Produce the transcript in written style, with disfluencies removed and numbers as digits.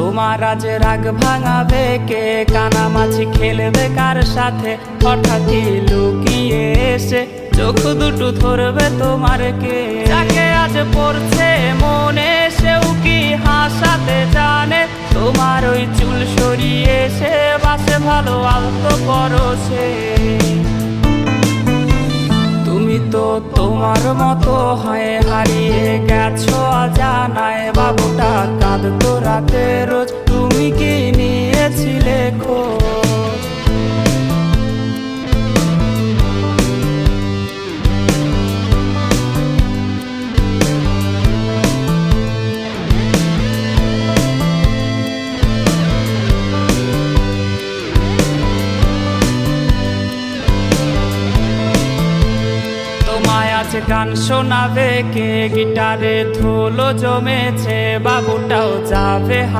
তোমার আজ রাগ ভাঙাবে কে? কানামাছি খেলবে কার সাথে? হঠাৎই লুকিয়ে এসে চোখ দুটো ধরবে তোমার কে? যাকে আজ পড়ছে মনে সেও কি হাসাতে জানে? তোমার ওই চুল সরিয়ে সে বাসে ভালো আলতো পরশে। তুমি তো তোমার মতো হয়ে হারিয়ে গেছো অজানায়। বাবুটা কাঁদতো রাতে রোজ, তুমি কি নিয়েছিলে খোঁজ? তোমায় আজ গান শোনাবে কে? গিটারে ধুলো জমেছে, বাবুটাও যাবে।